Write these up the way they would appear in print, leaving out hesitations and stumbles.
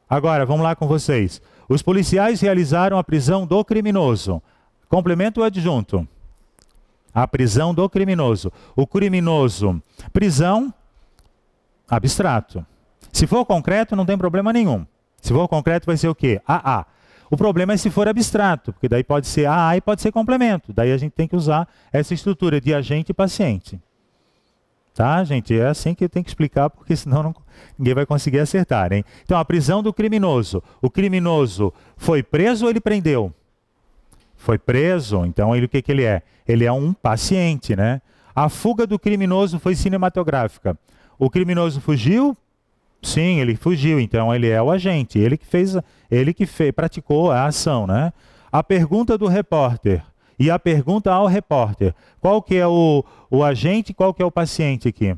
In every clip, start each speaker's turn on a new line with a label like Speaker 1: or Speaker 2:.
Speaker 1: Agora, vamos lá com vocês. Os policiais realizaram a prisão do criminoso. Complemento ou adjunto? A prisão do criminoso. O criminoso, prisão, abstrato. Se for concreto, não tem problema nenhum. Se for concreto, vai ser o quê? AA. O problema é se for abstrato, porque daí pode ser AA e pode ser complemento. Daí a gente tem que usar essa estrutura de agente e paciente. Tá, gente? É assim que tem que explicar, porque senão ninguém vai conseguir acertar, hein? Então, a prisão do criminoso. O criminoso foi preso ou ele prendeu? Foi preso, então ele, o que que ele é? Ele é um paciente, né? A fuga do criminoso foi cinematográfica. O criminoso fugiu? Sim, ele fugiu, então ele é o agente, ele que praticou a ação, né? A pergunta do repórter e a pergunta ao repórter. Qual que é o agente e qual que é o paciente aqui?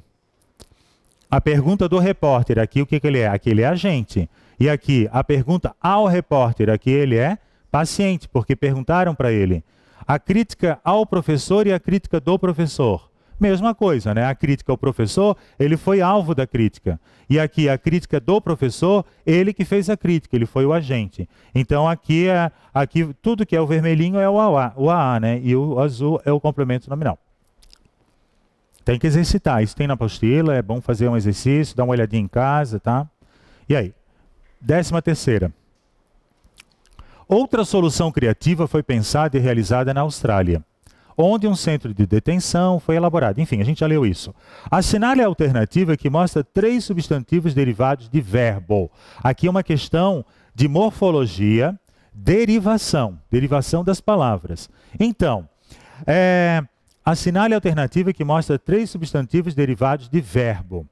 Speaker 1: A pergunta do repórter, aqui o que que ele é? Aqui ele é agente. E aqui, a pergunta ao repórter, aqui ele é paciente, porque perguntaram para ele. A crítica ao professor e a crítica do professor. Mesma coisa, né? A crítica ao professor, ele foi alvo da crítica. E aqui a crítica do professor, ele que fez a crítica, ele foi o agente. Então aqui tudo que é o vermelhinho é o AA, né? E o azul é o complemento nominal. Tem que exercitar, isso tem na apostila, é bom fazer um exercício, dar uma olhadinha em casa, tá? E aí? 13ª. Outra solução criativa foi pensada e realizada na Austrália, onde um centro de detenção foi elaborado. Enfim, a gente já leu isso. Assinale a alternativa que mostra 3 substantivos derivados de verbo. Aqui é uma questão de morfologia, derivação das palavras. Então, assinale a alternativa que mostra 3 substantivos derivados de verbo.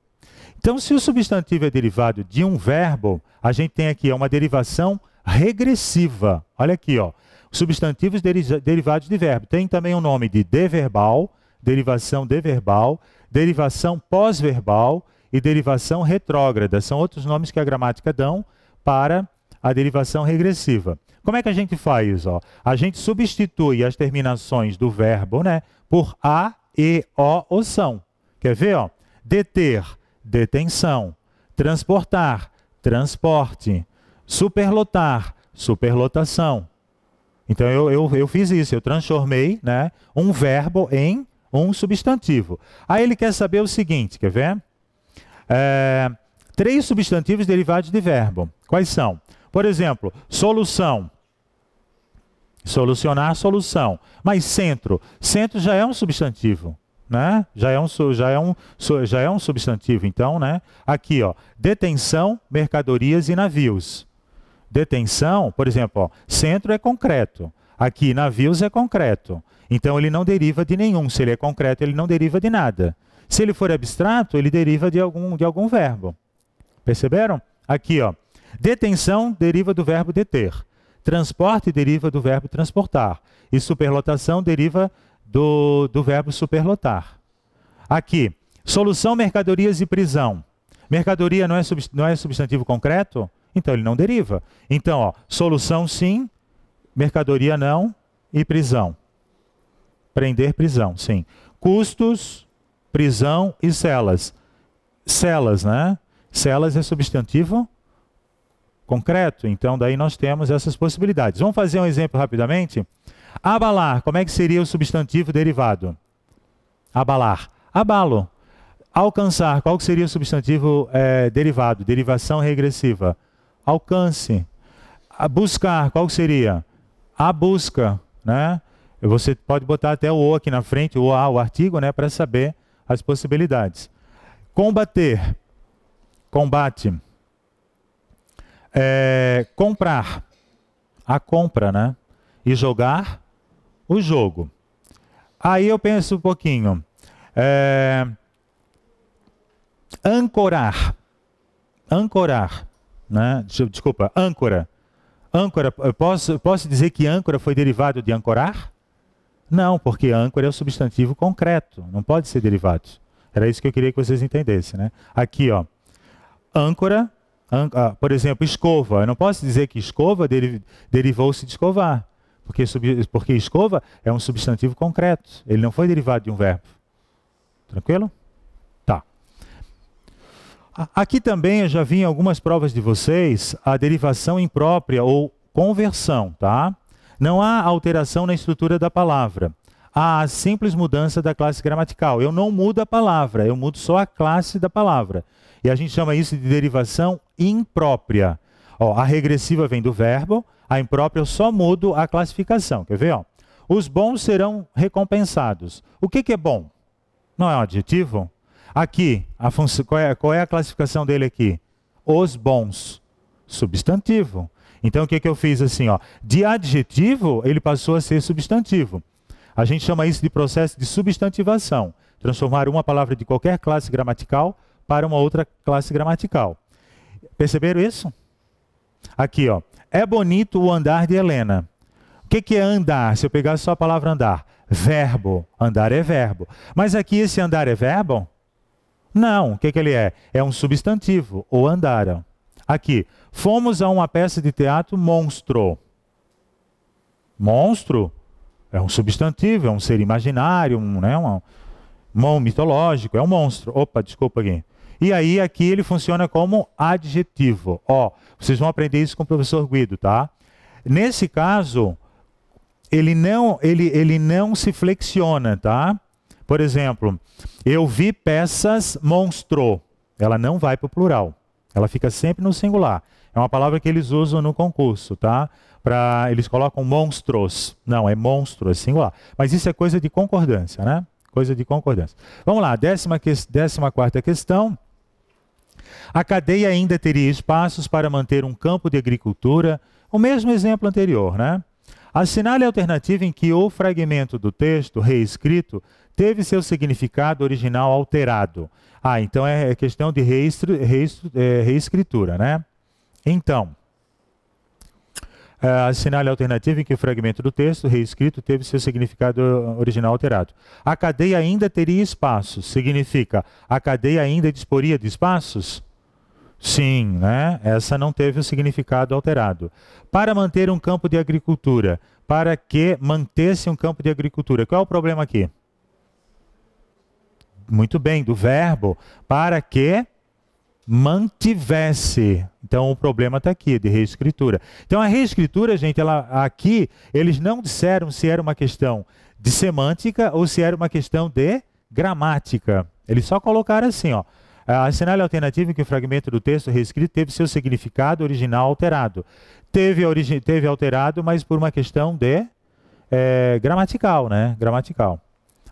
Speaker 1: Então, se o substantivo é derivado de um verbo, a gente tem aqui uma derivação regressiva. Olha aqui, ó. Substantivos derivados de verbo. Tem também o nome de deverbal, derivação deverbal, derivação pós-verbal e derivação retrógrada. São outros nomes que a gramática dão para a derivação regressiva. Como é que a gente faz? Ó? A gente substitui as terminações do verbo, né, por a, e, o ou são. Quer ver? Ó? Deter, detenção. Transportar, transporte. Superlotar, superlotação. Então eu fiz isso, eu transformei, né, um verbo em um substantivo. Aí ele quer saber o seguinte, quer ver? 3 substantivos derivados de verbo. Quais são? Por exemplo, solução. Solucionar, solução. Mas centro. Centro já é um substantivo, né? Já é um substantivo. Então, né? Aqui, ó, detenção, mercadorias e navios. Detenção, por exemplo, ó, centro é concreto. Aqui, navios é concreto. Então, ele não deriva de nenhum. Se ele é concreto, ele não deriva de nada. Se ele for abstrato, ele deriva de algum verbo. Perceberam? Aqui, ó, detenção deriva do verbo deter. Transporte deriva do verbo transportar. E superlotação deriva do verbo superlotar. Aqui, solução, mercadorias e prisão. Mercadoria não é substantivo concreto? Então, ele não deriva. Então, ó, solução sim, mercadoria não e prisão. Prender, prisão, sim. Custos, prisão e celas. Celas, né? Celas é substantivo concreto. Então, daí nós temos essas possibilidades. Vamos fazer um exemplo rapidamente? Abalar, como é que seria o substantivo derivado? Abalar. Abalo. Alcançar, qual que seria o substantivo derivado? Derivação regressiva. Alcance. A buscar, qual seria? A busca, né? Você pode botar até o O aqui na frente, o A, o artigo, né, para saber as possibilidades. Combater. Combate. Comprar. A compra, né? E jogar, o jogo. Aí eu penso um pouquinho. Ancorar. Ancorar. Né? Desculpa, âncora. Âncora, eu posso dizer que âncora foi derivado de ancorar? Não, porque âncora é o substantivo concreto, não pode ser derivado. Era isso que eu queria que vocês entendessem, né? Aqui, ó, âncora, por exemplo, escova. Eu não posso dizer que escova derivou-se de escovar, porque escova é um substantivo concreto, ele não foi derivado de um verbo. Tranquilo? Aqui também eu já vi em algumas provas de vocês a derivação imprópria ou conversão, tá? Não há alteração na estrutura da palavra. Há a simples mudança da classe gramatical. Eu não mudo a palavra, eu mudo só a classe da palavra. E a gente chama isso de derivação imprópria. Ó, a regressiva vem do verbo, a imprópria eu só mudo a classificação. Quer ver? Ó? Os bons serão recompensados. O que é bom? Não é um adjetivo? Aqui, qual é a classificação dele aqui? Os bons. Substantivo. Então, o que eu fiz assim? Ó? De adjetivo, ele passou a ser substantivo. A gente chama isso de processo de substantivação. Transformar uma palavra de qualquer classe gramatical para uma outra classe gramatical. Perceberam isso? Aqui, ó. É bonito o andar de Helena. O que é andar? Se eu pegar só a palavra andar. Verbo. Andar é verbo. Mas aqui esse andar é verbo? Não. O que ele é? É um substantivo. Ou andaram. Aqui. Fomos a uma peça de teatro monstro. Monstro é um substantivo, é um ser imaginário, um mitológico, é um monstro. Opa, desculpa aqui. E aí aqui ele funciona como adjetivo. Ó, vocês vão aprender isso com o professor Guido, tá? Nesse caso, ele não se flexiona, tá? Por exemplo, eu vi peças monstro. Ela não vai para o plural. Ela fica sempre no singular. É uma palavra que eles usam no concurso, tá? Eles colocam monstros. Não, é monstro, é singular. Mas isso é coisa de concordância, né? Coisa de concordância. Vamos lá, 14ª questão. A cadeia ainda teria espaços para manter um campo de agricultura. O mesmo exemplo anterior, né? Assinale a alternativa em que o fragmento do texto reescrito teve seu significado original alterado. Ah, então é questão de reescritura, né? Então, assinale a alternativa em que o fragmento do texto reescrito teve seu significado original alterado. A cadeia ainda teria espaços. Significa, a cadeia ainda disporia de espaços? Sim, né? Essa não teve o significado alterado. Para manter um campo de agricultura. Para que mantesse um campo de agricultura. Qual é o problema aqui? Muito bem, do verbo. Para que mantivesse. Então o problema está aqui, de reescritura. Então a reescritura, gente, aqui eles não disseram se era uma questão de semântica ou se era uma questão de gramática. Eles só colocaram assim, ó. Assinale a alternativa em que o fragmento do texto reescrito teve seu significado original alterado. Teve alterado, mas por uma questão de gramatical, né? Gramatical.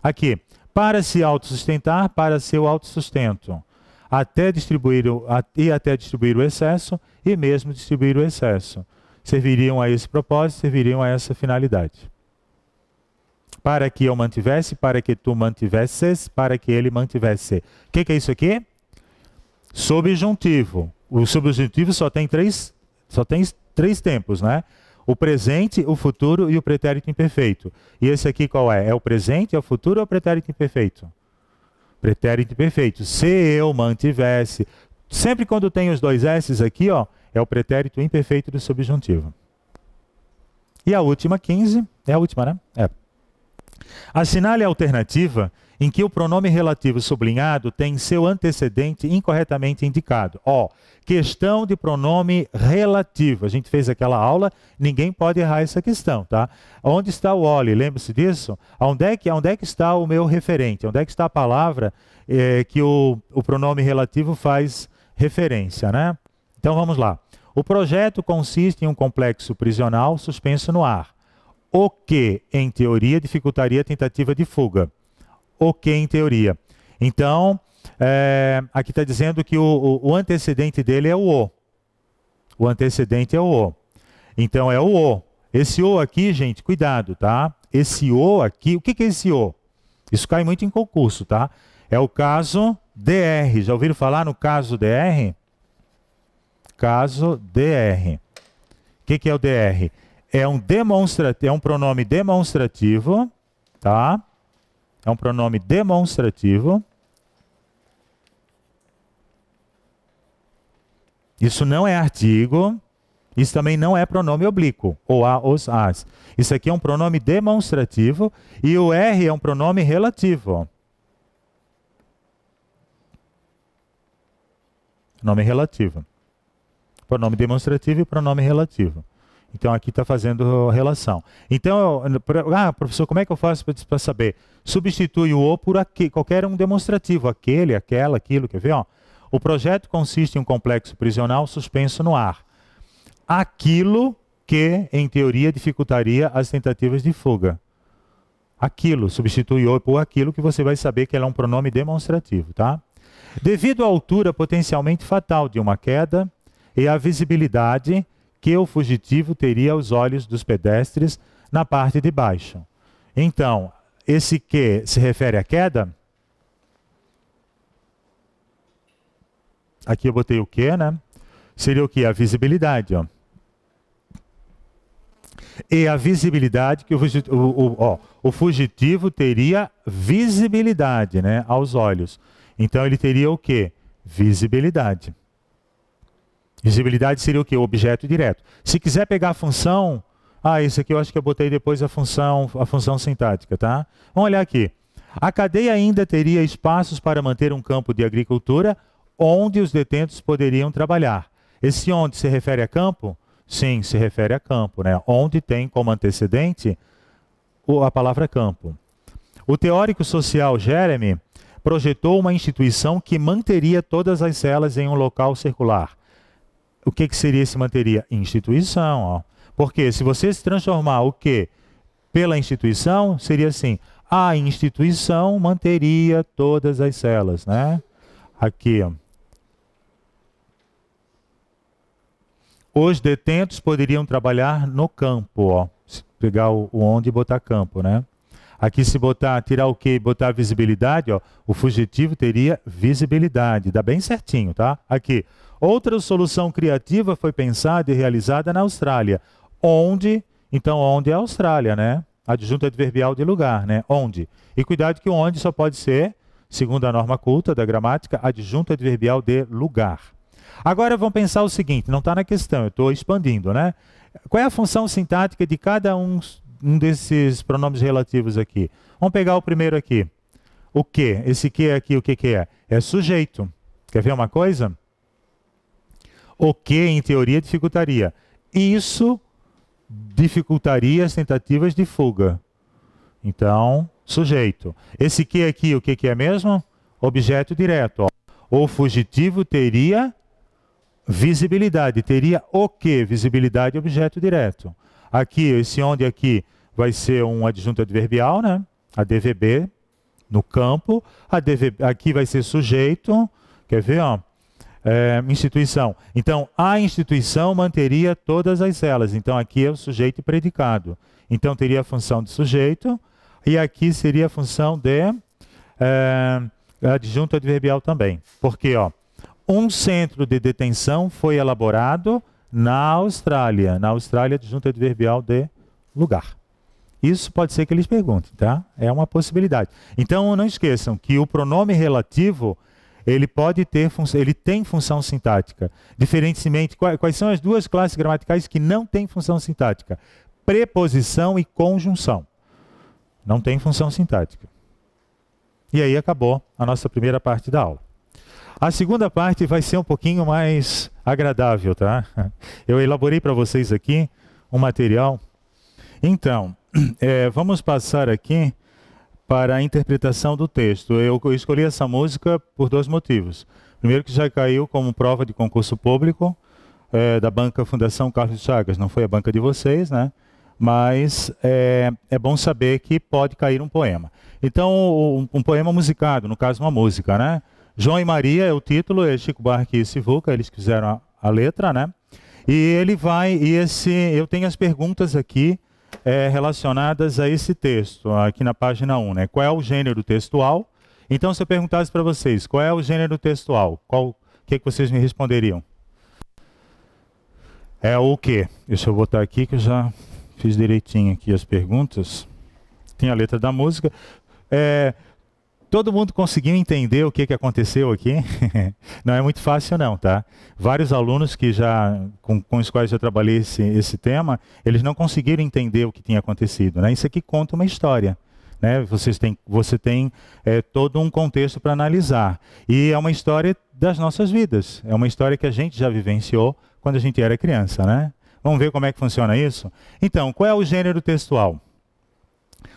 Speaker 1: Aqui, para se autossustentar, para seu autossustento. Até distribuir o excesso e mesmo distribuir o excesso. Serviriam a esse propósito, serviriam a essa finalidade. Para que eu mantivesse, para que tu mantivesses, para que ele mantivesse. O que é isso aqui? Subjuntivo. O subjuntivo só tem três tempos, né? O presente, o futuro e o pretérito imperfeito. E esse aqui qual é? É o presente, é o futuro ou é o pretérito imperfeito? Pretérito imperfeito. Se eu mantivesse. Sempre quando tem os dois S's aqui, ó, é o pretérito imperfeito do subjuntivo. E a última, 15, é a última, né? É. Assinale a alternativa em que o pronome relativo sublinhado tem seu antecedente incorretamente indicado. Ó, questão de pronome relativo. A gente fez aquela aula, ninguém pode errar essa questão, tá? Onde está o Oli? Lembre-se disso? Onde é que está o meu referente? Onde é que está a palavra que o pronome relativo faz referência, né? Então vamos lá. O projeto consiste em um complexo prisional suspenso no ar. O que, em teoria, dificultaria a tentativa de fuga. O que, em teoria. Então, aqui está dizendo que o antecedente dele é o O. O antecedente é o O. Então, é o O. Esse O aqui, gente, cuidado, tá? Esse O aqui, o que é esse O? Isso cai muito em concurso, tá? É o caso DR. Já ouviram falar no caso DR? Caso DR. O que é o DR? É um pronome demonstrativo, tá? É um pronome demonstrativo. Isso não é artigo. Isso também não é pronome oblíquo, ou a, os, as. Isso aqui é um pronome demonstrativo e o R é um pronome relativo. Nome relativo. Pronome demonstrativo e pronome relativo. Então, aqui está fazendo relação. Então, professor, como é que eu faço para saber? Substitui o por qualquer um demonstrativo. Aquele, aquela, aquilo. Quer ver? Ó? O projeto consiste em um complexo prisional suspenso no ar. Aquilo que, em teoria, dificultaria as tentativas de fuga. Aquilo, substitui o por aquilo, que você vai saber que ela é um pronome demonstrativo, tá? Devido à altura potencialmente fatal de uma queda e à visibilidade que o fugitivo teria aos olhos dos pedestres na parte de baixo. Então, esse que se refere à queda. Aqui eu botei o que, né? Seria o que? A visibilidade, ó. E a visibilidade que o fugitivo teria visibilidade, né, aos olhos. Então ele teria o quê? Visibilidade. Visibilidade seria o quê? O objeto direto. Se quiser pegar a função, isso aqui eu acho que eu botei depois a função sintática, tá? Vamos olhar aqui. A cadeia ainda teria espaços para manter um campo de agricultura onde os detentos poderiam trabalhar. Esse onde se refere a campo? Sim, se refere a campo, né? Onde tem como antecedente a palavra campo. O teórico social Jeremy projetou uma instituição que manteria todas as celas em um local circular. O que seria esse manteria? Instituição, ó. Porque se você se transformar o que pela instituição, seria assim, a instituição manteria todas as celas, né? Aqui, ó. Os detentos poderiam trabalhar no campo, ó. Se pegar o onde e botar campo, né? Aqui se tirar o que e botar visibilidade, ó, o fugitivo teria visibilidade. Dá bem certinho, tá? Aqui. Outra solução criativa foi pensada e realizada na Austrália. Onde? Então, onde é a Austrália, né? Adjunto adverbial de lugar, né? Onde? E cuidado que o onde só pode ser, segundo a norma culta da gramática, adjunto adverbial de lugar. Agora vamos pensar o seguinte, não está na questão, eu estou expandindo, né? Qual é a função sintática de cada um desses pronomes relativos aqui? Vamos pegar o primeiro aqui. O que? Esse que aqui, o que é? É sujeito. Quer ver uma coisa? O que, em teoria, dificultaria. Isso dificultaria as tentativas de fuga. Então, sujeito. Esse que aqui, o que é mesmo? Objeto direto. Ó. O fugitivo teria visibilidade. Teria o que? Visibilidade, objeto direto. Aqui, esse onde aqui vai ser um adjunto adverbial, né? ADVB, no campo. Aqui vai ser sujeito. Quer ver, ó? Instituição. Então, a instituição manteria todas as celas. Então, aqui é o sujeito e predicado. Então, teria a função de sujeito. E aqui seria a função de adjunto adverbial também. Porque, ó, um centro de detenção foi elaborado na Austrália. Na Austrália, adjunto adverbial de lugar. Isso pode ser que eles perguntem, tá? É uma possibilidade. Então, não esqueçam que o pronome relativo, ele tem função sintática. Diferentemente, quais são as duas classes gramaticais que não têm função sintática? Preposição e conjunção. Não tem função sintática. E aí acabou a nossa primeira parte da aula. A segunda parte vai ser um pouquinho mais agradável, tá? Eu elaborei para vocês aqui um material. Então, vamos passar aqui para a interpretação do texto. Eu escolhi essa música por dois motivos. Primeiro que já caiu como prova de concurso público da banca Fundação Carlos Chagas. Não foi a banca de vocês, né? Mas é bom saber que pode cair um poema. Então, um poema musicado, no caso uma música, né? João e Maria é o título, é Chico Buarque e Sivuca, eles fizeram a letra, né? E ele vai, eu tenho as perguntas aqui relacionadas a esse texto, aqui na página 1, né? Qual é o gênero textual? Então, se eu perguntasse para vocês, qual é o gênero textual? O que vocês me responderiam? É o quê? Deixa eu botar aqui que eu já fiz direitinho aqui as perguntas. Tem a letra da música. Todo mundo conseguiu entender o que aconteceu aqui? Não é muito fácil não, tá? Vários alunos que com os quais eu trabalhei esse tema, eles não conseguiram entender o que tinha acontecido, né? Isso aqui conta uma história, né? Você tem todo um contexto para analisar. E é uma história das nossas vidas. É uma história que a gente já vivenciou quando a gente era criança, né? Vamos ver como é que funciona isso? Então, qual é o gênero textual?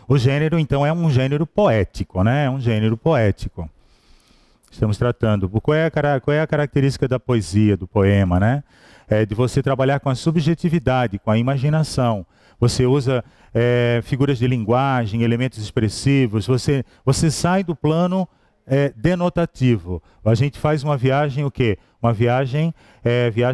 Speaker 1: O gênero, então, é um gênero poético, né? É um gênero poético. Estamos tratando. Qual é a característica da poesia, do poema, né? É de você trabalhar com a subjetividade, com a imaginação. Você usa figuras de linguagem, elementos expressivos. Você sai do plano denotativo. A gente faz uma viagem, o quê? Uma viagem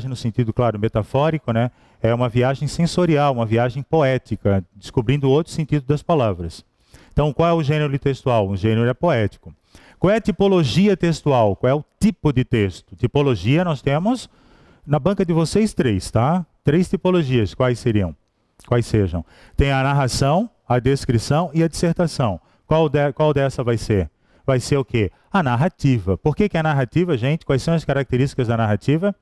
Speaker 1: no sentido, claro, metafórico, né? É uma viagem sensorial, uma viagem poética, descobrindo outro sentido das palavras. Então, qual é o gênero textual? O gênero é poético. Qual é a tipologia textual? Qual é o tipo de texto? Tipologia nós temos na banca de vocês 3, tá? 3 tipologias. Quais seriam? Quais sejam? Tem a narração, a descrição e a dissertação. Qual dessa vai ser? Vai ser o quê? A narrativa. Por que a narrativa, gente? Quais são as características da narrativa?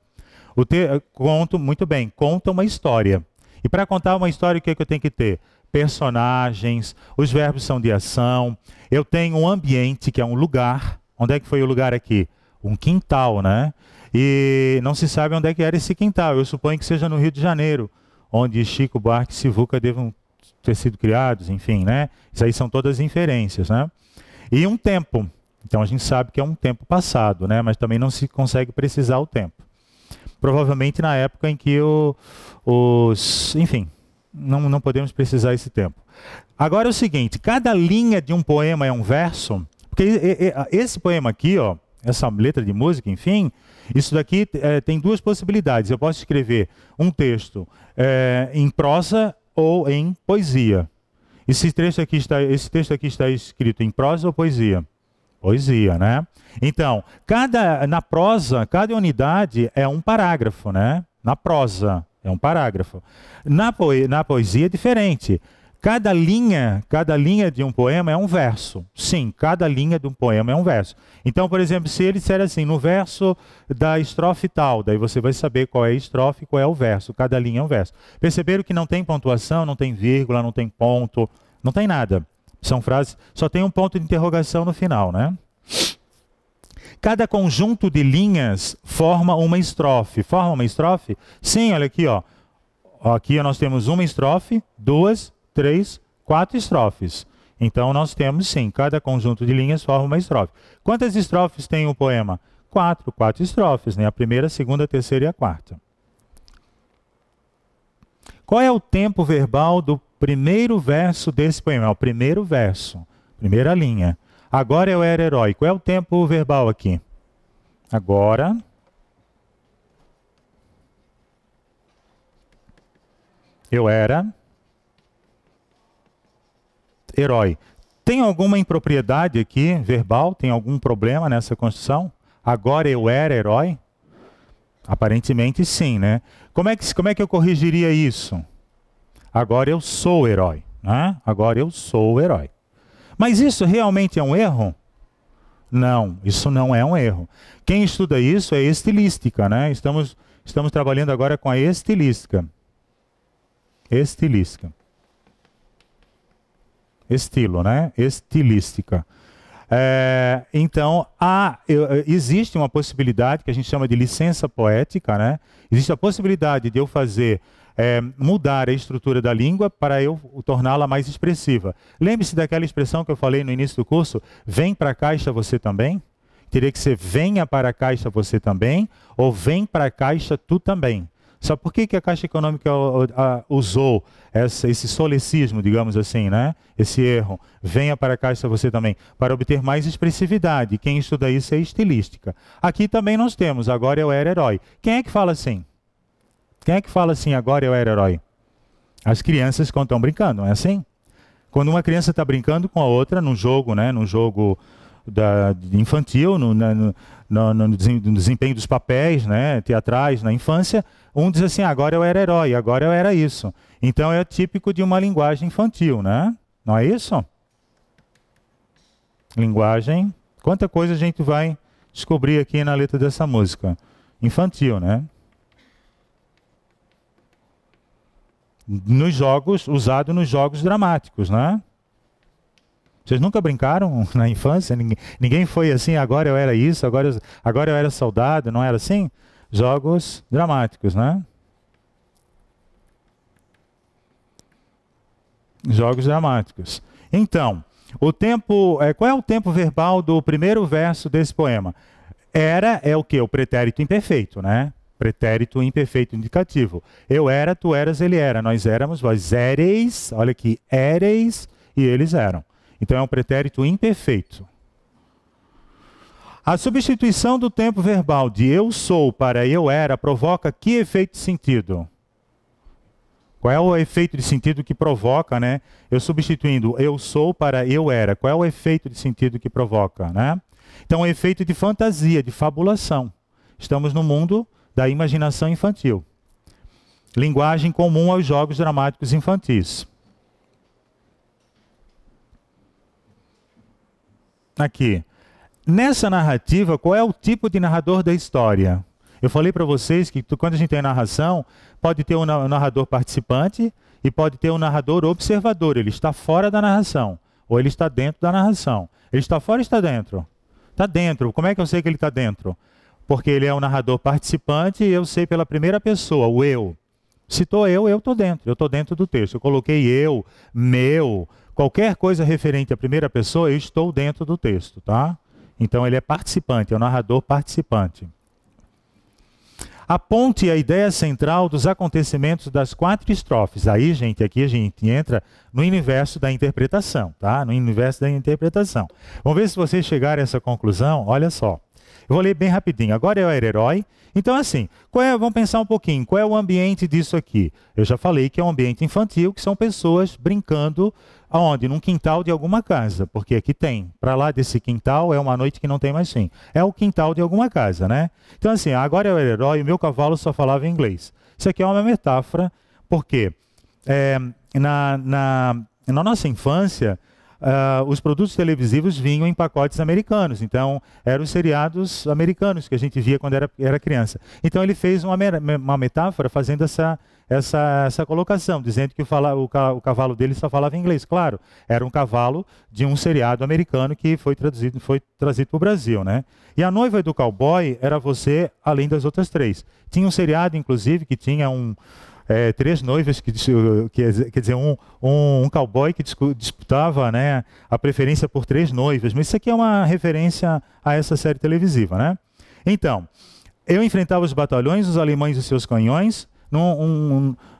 Speaker 1: Conta uma história. E para contar uma história, o que eu tenho que ter? Personagens, os verbos são de ação. Eu tenho um ambiente, que é um lugar. Onde é que foi o lugar aqui? Um quintal, né? E não se sabe onde é que era esse quintal. Eu suponho que seja no Rio de Janeiro, onde Chico Buarque e Sivuca devam ter sido criados, enfim, né? Isso aí são todas inferências, né? E um tempo. Então a gente sabe que é um tempo passado, né? Mas também não se consegue precisar o tempo. Provavelmente na época em que enfim, não podemos precisar esse tempo. Agora é o seguinte, cada linha de um poema é um verso, porque esse poema aqui, ó, essa letra de música, enfim, isso daqui tem 2 possibilidades. Eu posso escrever um texto em prosa ou em poesia. Esse texto aqui está escrito em prosa ou poesia? Poesia, né? Então, na prosa, cada unidade é um parágrafo, né? Na prosa é um parágrafo. Na poesia é diferente. Cada linha de um poema é um verso. Sim, cada linha de um poema é um verso. Então, por exemplo, se ele disser assim, no verso da estrofe tal, daí você vai saber qual é a estrofe e qual é o verso. Cada linha é um verso. Perceberam que não tem pontuação, não tem vírgula, não tem ponto, não tem nada. São frases, só tem um ponto de interrogação no final, né? Cada conjunto de linhas forma uma estrofe. Forma uma estrofe? Sim, olha aqui, ó. Aqui nós temos uma estrofe, 2, 3, 4 estrofes. Então nós temos, sim, cada conjunto de linhas forma uma estrofe. Quantas estrofes tem o poema? 4 estrofes, né? A primeira, a segunda, a terceira e a quarta. Qual é o tempo verbal do primeiro verso desse poema? É o primeiro verso, primeira linha. Agora eu era herói. Qual é o tempo verbal aqui? Agora eu era herói. Tem alguma impropriedade aqui, verbal? Tem algum problema nessa construção? Agora eu era herói? Aparentemente sim, né? Como é que eu corrigiria isso? Agora eu sou herói, né? Agora eu sou herói. Mas isso realmente é um erro? Não, isso não é um erro. Quem estuda isso é estilística, né? Estamos trabalhando agora com a estilística. Estilística. Estilo, né? Estilística. Então, existe uma possibilidade que a gente chama de licença poética, né? Existe a possibilidade de eu mudar a estrutura da língua para eu torná-la mais expressiva. Lembre-se daquela expressão que eu falei no início do curso, vem para a caixa você também? Teria que ser venha para a caixa você também, ou vem para a caixa tu também. Sabe por que a Caixa Econômica usou esse solecismo, digamos assim, né? Esse erro, venha para a caixa você também, para obter mais expressividade. Quem estuda isso é estilística. Aqui também nós temos, agora eu era herói. Quem é que fala assim? Quem é que fala assim, agora eu era herói? As crianças quando estão brincando, não é assim? Quando uma criança está brincando com a outra num jogo, né? Num jogo infantil, no desempenho dos papéis, né? Teatrais na infância, um diz assim, agora eu era herói, agora eu era isso. Então é típico de uma linguagem infantil, né? Não é isso? Linguagem. Quanta coisa a gente vai descobrir aqui na letra dessa música? Infantil, né? Usado nos jogos dramáticos, né? Vocês nunca brincaram na infância? Ninguém foi assim, agora eu era isso, agora eu era soldado, não era assim? Jogos dramáticos, né? Jogos dramáticos. Então, qual é o tempo verbal do primeiro verso desse poema? Era é o quê? O pretérito imperfeito, né? Pretérito imperfeito indicativo. Eu era, tu eras, ele era. Nós éramos, vós éreis, olha aqui, éreis e eles eram. Então é um pretérito imperfeito. A substituição do tempo verbal de eu sou para eu era provoca que efeito de sentido? Qual é o efeito de sentido que provoca, né? Eu substituindo eu sou para eu era. Qual é o efeito de sentido que provoca, né? Então, é um efeito de fantasia, de fabulação. Estamos no mundo da imaginação infantil. Linguagem comum aos jogos dramáticos infantis. Aqui. Nessa narrativa, qual é o tipo de narrador da história? Eu falei para vocês que quando a gente tem narração, pode ter um narrador participante e pode ter um narrador observador. Ele está fora da narração, ou ele está dentro da narração. Ele está fora ou está dentro? Está dentro. Como é que eu sei que ele está dentro? Porque ele é um narrador participante e eu sei pela primeira pessoa, o eu. Se estou eu estou dentro. Eu estou dentro do texto. Eu coloquei eu, meu, qualquer coisa referente à primeira pessoa, eu estou dentro do texto, tá? Então ele é participante, é um narrador participante. Aponte a ideia central dos acontecimentos das 4 estrofes. Aí, gente, aqui a gente entra no universo da interpretação, tá? No universo da interpretação. Vamos ver se vocês chegarem a essa conclusão. Olha só. Eu vou ler bem rapidinho. Agora eu era herói. Então, assim, vamos pensar um pouquinho. Qual é o ambiente disso aqui? Eu já falei que é um ambiente infantil, que são pessoas brincando aonde? Num quintal de alguma casa. Porque aqui tem. Para lá desse quintal é uma noite que não tem mais fim. É o quintal de alguma casa, né? Então, assim, agora eu era herói e o meu cavalo só falava inglês. Isso aqui é uma metáfora, porque na nossa infância, os produtos televisivos vinham em pacotes americanos. Então, eram os seriados americanos que a gente via quando era criança. Então, ele fez uma metáfora fazendo essa colocação, dizendo que o cavalo dele só falava inglês. Claro, era um cavalo de um seriado americano que foi trazido para o Brasil, né? E a noiva do cowboy era você, além das outras 3. Tinha um seriado, inclusive, que tinha 3 noivas, quer dizer, um cowboy que disputava, né, a preferência por 3 noivas. Mas isso aqui é uma referência a essa série televisiva, né? Então, eu enfrentava os batalhões, os alemães e seus canhões,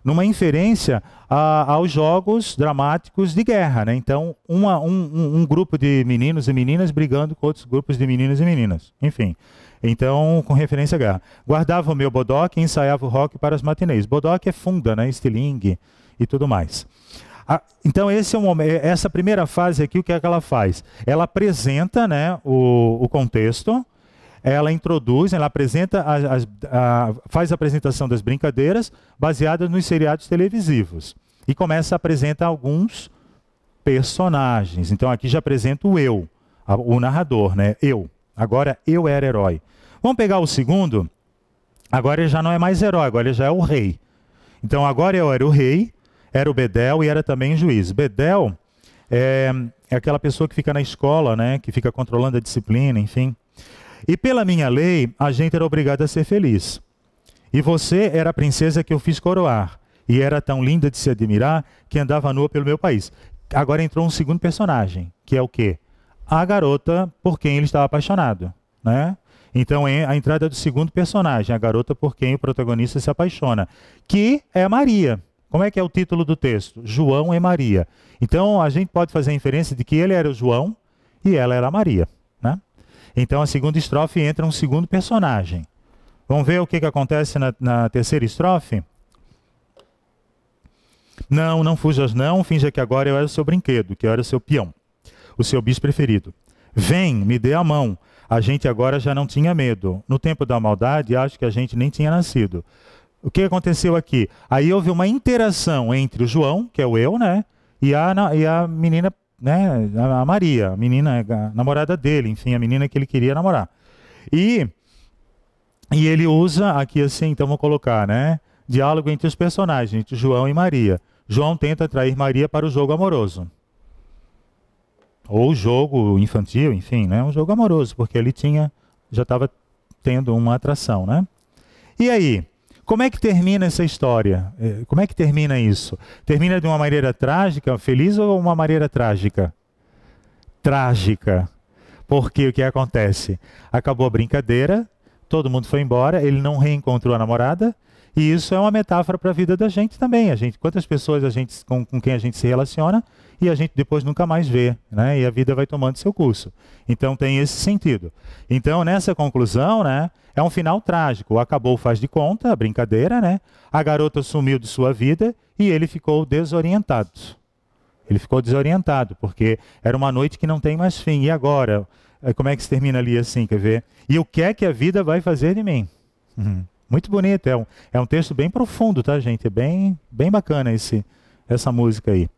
Speaker 1: numa inferência aos jogos dramáticos de guerra, né? Então, um grupo de meninos e meninas brigando com outros grupos de meninos e meninas. Enfim. Então, com referência à guerra. Guardava o meu bodoque e ensaiava o rock para as matinês. Bodoque é funda, né? Estilingue e tudo mais. Então, esse é o momento, essa primeira fase aqui, o que é que ela faz? Ela apresenta, né, o contexto, ela introduz, ela apresenta, faz a apresentação das brincadeiras baseadas nos seriados televisivos. E começa a apresentar alguns personagens. Então, aqui já apresenta o eu, o narrador, né? Eu. Agora, eu era herói. Vamos pegar o segundo. Agora ele já não é mais herói, agora ele já é o rei. Então, agora eu era o rei, era o Bedel e era também o juiz. Bedel é aquela pessoa que fica na escola, né? Que fica controlando a disciplina, enfim. E pela minha lei, a gente era obrigado a ser feliz. E você era a princesa que eu fiz coroar. E era tão linda de se admirar que andava nua pelo meu país. Agora entrou um segundo personagem, que é o quê? A garota por quem ele estava apaixonado, né? Então, a entrada do segundo personagem, a garota por quem o protagonista se apaixona, que é Maria. Como é que é o título do texto? João e Maria. Então, a gente pode fazer a inferência de que ele era o João e ela era a Maria, né? Então, a segunda estrofe entra um segundo personagem. Vamos ver o que acontece na terceira estrofe? Não, não fujas não, finja que agora eu era o seu brinquedo, que eu era o seu peão, o seu bicho preferido. Vem, me dê a mão. A gente agora já não tinha medo. No tempo da maldade, acho que a gente nem tinha nascido. O que aconteceu aqui? Aí houve uma interação entre o João, que é o eu, né? E a menina, né? A Maria, a menina, a namorada dele, enfim, a menina que ele queria namorar. E ele usa aqui assim, então vou colocar, né? Diálogo entre os personagens, entre João e Maria. João tenta atrair Maria para o jogo amoroso. Ou jogo infantil, enfim, né? Um jogo amoroso, porque ele já estava tendo uma atração, né? E aí, como é que termina essa história? Como é que termina isso? Termina de uma maneira trágica, feliz ou uma maneira trágica? Trágica. Porque o que acontece? Acabou a brincadeira, todo mundo foi embora, ele não reencontrou a namorada, e isso é uma metáfora para a vida da gente também. Quantas pessoas com quem a gente se relaciona e a gente depois nunca mais vê, né? E a vida vai tomando seu curso. Então tem esse sentido. Então nessa conclusão, né, é um final trágico. Acabou o faz de conta, a brincadeira, né? A garota sumiu de sua vida e ele ficou desorientado. Ele ficou desorientado, porque era uma noite que não tem mais fim. E agora? Como é que se termina ali assim, quer ver? E o que é que a vida vai fazer de mim? Muito bonito, é um texto bem profundo, tá, gente? É bem bacana essa música aí.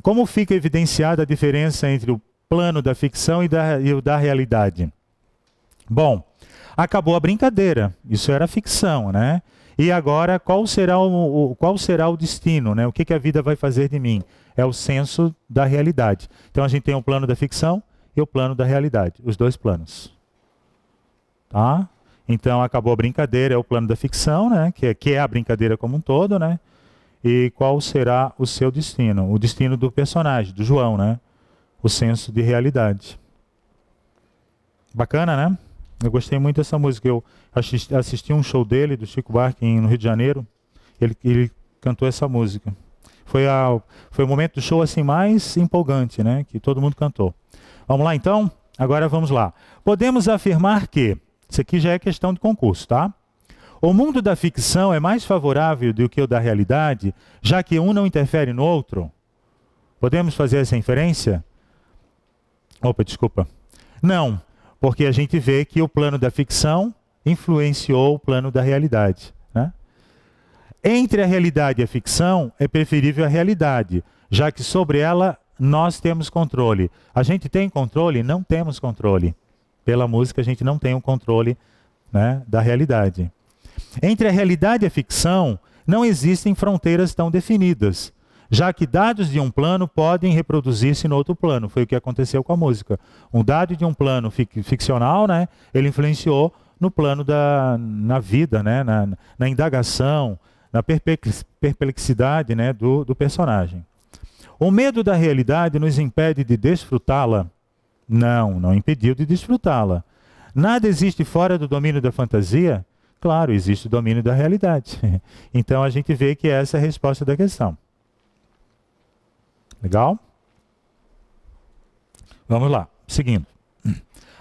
Speaker 1: Como fica evidenciada a diferença entre o plano da ficção e o da realidade? Bom, acabou a brincadeira, isso era ficção, né? E agora, qual será o destino, né? O que a vida vai fazer de mim? É o senso da realidade. Então a gente tem o plano da ficção e o plano da realidade, os dois planos. Tá? Então acabou a brincadeira, é o plano da ficção, né? que é a brincadeira como um todo, né? E qual será o seu destino? O destino do personagem, do João, né? O senso de realidade. Bacana, né? Eu gostei muito dessa música. Eu assisti um show dele, do Chico Buarque, no Rio de Janeiro. Ele cantou essa música. Foi o momento do show assim mais empolgante, né? Que todo mundo cantou. Vamos lá então? Agora vamos lá. Podemos afirmar que, isso aqui já é questão de concurso, tá? O mundo da ficção é mais favorável do que o da realidade, já que um não interfere no outro? Podemos fazer essa inferência? Opa, desculpa. Não, porque a gente vê que o plano da ficção influenciou o plano da realidade, né? Entre a realidade e a ficção, é preferível a realidade, já que sobre ela nós temos controle. A gente tem controle? Não temos controle. Pela música a gente não tem o controle, né, da realidade. Entre a realidade e a ficção, não existem fronteiras tão definidas, já que dados de um plano podem reproduzir-se no outro plano. Foi o que aconteceu com a música. Um dado de um plano ficcional, né, ele influenciou no plano na vida, né, na indagação, na perplexidade, né, do personagem. O medo da realidade nos impede de desfrutá-la? Não impediu de desfrutá-la. Nada existe fora do domínio da fantasia? Claro, existe o domínio da realidade. Então a gente vê que essa é a resposta da questão. Legal? Vamos lá, seguindo.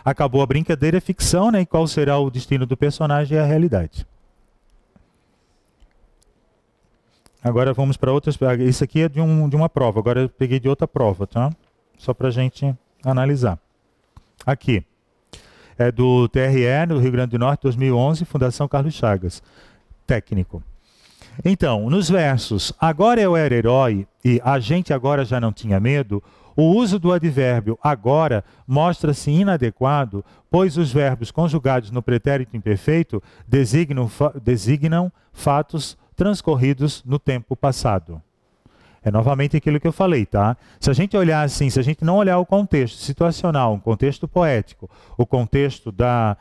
Speaker 1: Acabou a brincadeira, é ficção, né? E qual será o destino do personagem e a realidade? Agora vamos para outras. Isso aqui é de uma prova. Agora eu peguei de outra prova, tá? Só para a gente analisar. Aqui. É do TRE, no Rio Grande do Norte, 2011, Fundação Carlos Chagas. Técnico. Então, nos versos agora eu era herói e a gente agora já não tinha medo, o uso do advérbio agora mostra-se inadequado, pois os verbos conjugados no pretérito imperfeito designam fatos transcorridos no tempo passado. É novamente aquilo que eu falei, tá? Se a gente olhar assim, se a gente não olhar o contexto situacional, o contexto poético, o contexto da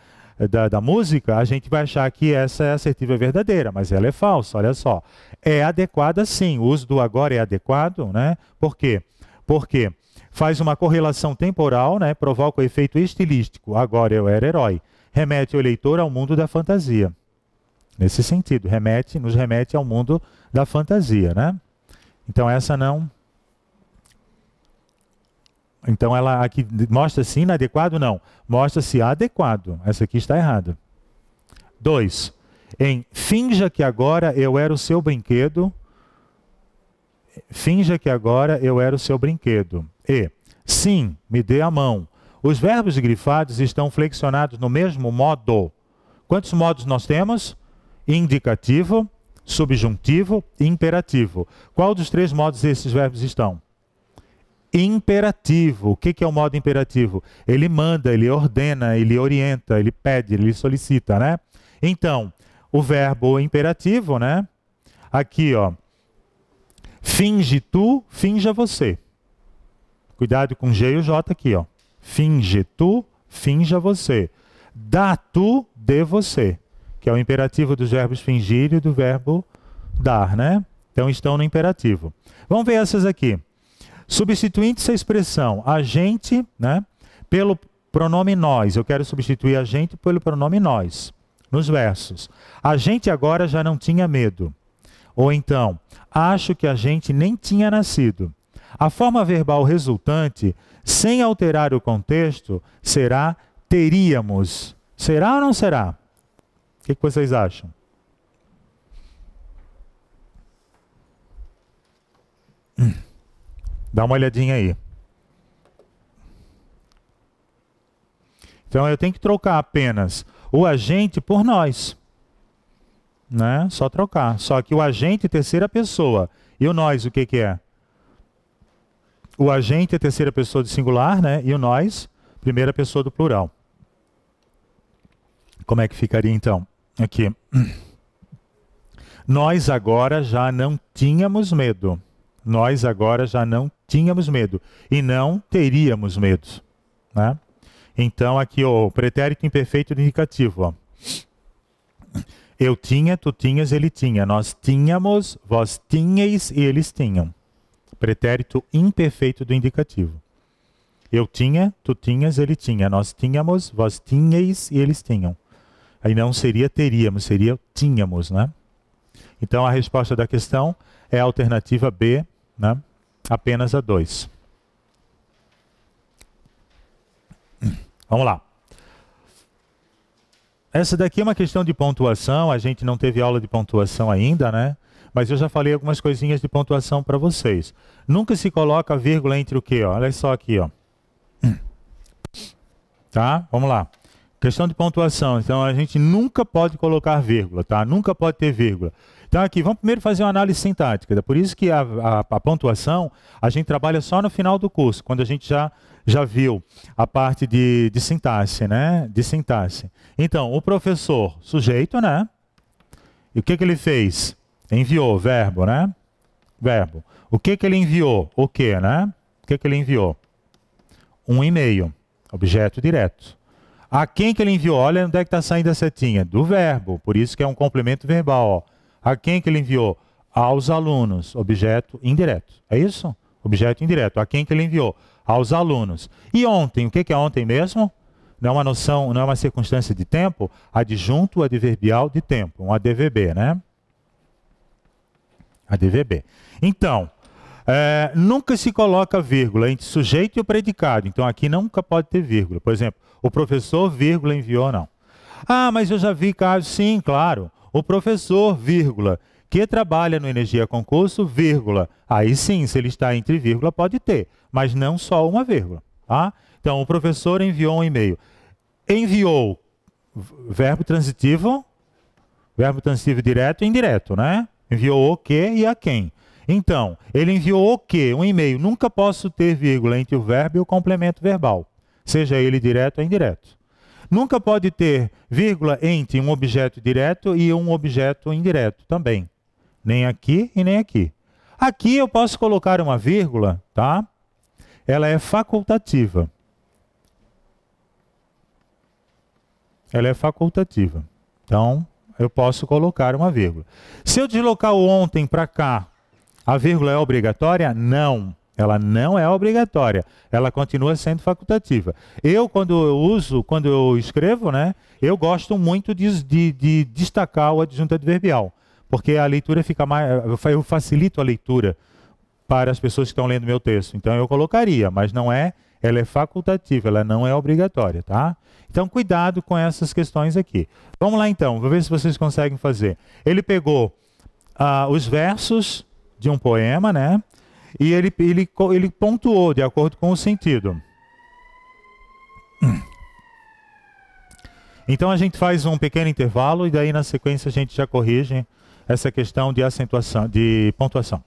Speaker 1: música, a gente vai achar que essa é assertiva verdadeira, mas ela é falsa, olha só. É adequada sim, o uso do agora é adequado, né? Por quê? Porque faz uma correlação temporal, né? Provoca o efeito estilístico, agora eu era herói. Remete o leitor ao mundo da fantasia. Nesse sentido, nos remete ao mundo da fantasia, né? Então essa não... Então ela aqui mostra-se inadequado? Não. Mostra-se adequado. Essa aqui está errada. 2. Em finja que agora eu era o seu brinquedo. Finja que agora eu era o seu brinquedo. E sim, me dê a mão. Os verbos grifados estão flexionados no mesmo modo. Quantos modos nós temos? Indicativo, subjuntivo e imperativo. Qual dos três modos esses verbos estão? Imperativo. O que é o modo imperativo? Ele manda, ele ordena, ele orienta, ele pede, ele solicita, né? Então, o verbo imperativo, né? Aqui, ó. Finge tu, finja você. Cuidado com G e o J aqui, ó. Finge tu, finja você. Dá tu, dê você. Que é o imperativo dos verbos fingir e do verbo dar, né? Então estão no imperativo. Vamos ver essas aqui. Substituindo essa expressão a gente, né, pelo pronome nós. Eu quero substituir a gente pelo pronome nós. Nos versos. A gente agora já não tinha medo. Ou então, acho que a gente nem tinha nascido. A forma verbal resultante, sem alterar o contexto, será teríamos. Será ou não será? O que vocês acham? Dá uma olhadinha aí. Então eu tenho que trocar apenas o agente por nós. Né? Só trocar. Só que o agente é terceira pessoa. E o nós, o que que é? O agente é terceira pessoa do singular, né? E o nós, primeira pessoa do plural. Como é que ficaria então? Aqui. Nós agora já não tínhamos medo. Nós agora já não tínhamos medo. E não teríamos medo. Né? Então aqui o pretérito imperfeito do indicativo. Ó. Eu tinha, tu tinhas, ele tinha. Nós tínhamos, vós tinhais e eles tinham. Pretérito imperfeito do indicativo. Eu tinha, tu tinhas, ele tinha. Nós tínhamos, vós tinhais e eles tinham. Aí não seria teríamos, seria tínhamos, né? Então a resposta da questão é a alternativa B, né? Apenas a 2. Vamos lá. Essa daqui é uma questão de pontuação, a gente não teve aula de pontuação ainda, né? Mas eu já falei algumas coisinhas de pontuação para vocês. Nunca se coloca vírgula entre o quê? Ó? Olha só aqui, ó. Tá? Vamos lá. Questão de pontuação. Então a gente nunca pode colocar vírgula, tá? Nunca pode ter vírgula. Então aqui, vamos primeiro fazer uma análise sintática. Por isso que a pontuação a gente trabalha só no final do curso, quando a gente já viu a parte de sintaxe, né? De sintaxe. Então, o professor, sujeito, né? E o que que ele fez? Enviou, verbo, né? Verbo. O que que ele enviou? O que, né? O que que ele enviou? Um e-mail, objeto direto. A quem que ele enviou? Olha onde é que está saindo a setinha. Do verbo, por isso que é um complemento verbal. Ó. A quem que ele enviou? Aos alunos, objeto indireto. É isso? Objeto indireto. A quem que ele enviou? Aos alunos. E ontem, o que que é ontem mesmo? Não é uma noção, não é uma circunstância de tempo? Adjunto adverbial de tempo, um ADVB, né? ADVB. Então, nunca se coloca vírgula entre sujeito e o predicado. Então aqui nunca pode ter vírgula. Por exemplo, o professor, vírgula, enviou, não. Ah, mas eu já vi casos, sim, claro. O professor, vírgula, que trabalha no Energia Concurso, vírgula. Aí sim, se ele está entre vírgula, pode ter. Mas não só uma vírgula. Tá? Então, o professor enviou um e-mail. Enviou, verbo transitivo direto e indireto, né? Enviou o que e a quem. Então, ele enviou o que? Um e-mail. Nunca posso ter vírgula entre o verbo e o complemento verbal, seja ele direto ou indireto. Nunca pode ter vírgula entre um objeto direto e um objeto indireto também. Nem aqui e nem aqui. Aqui eu posso colocar uma vírgula, tá? Ela é facultativa. Ela é facultativa. Então, eu posso colocar uma vírgula. Se eu deslocar o ontem para cá, a vírgula é obrigatória? Não. Ela não é obrigatória. Ela continua sendo facultativa. quando eu escrevo, né, eu gosto muito de destacar o adjunto adverbial, porque a leitura fica mais... Eu facilito a leitura para as pessoas que estão lendo meu texto. Então eu colocaria, mas não é... Ela é facultativa, ela não é obrigatória, tá? Então cuidado com essas questões aqui. Vamos lá então, vou ver se vocês conseguem fazer. Ele pegou os versos de um poema, né? E ele pontuou de acordo com o sentido. Então a gente faz um pequeno intervalo e daí na sequência a gente já corrige essa questão de acentuação, de pontuação.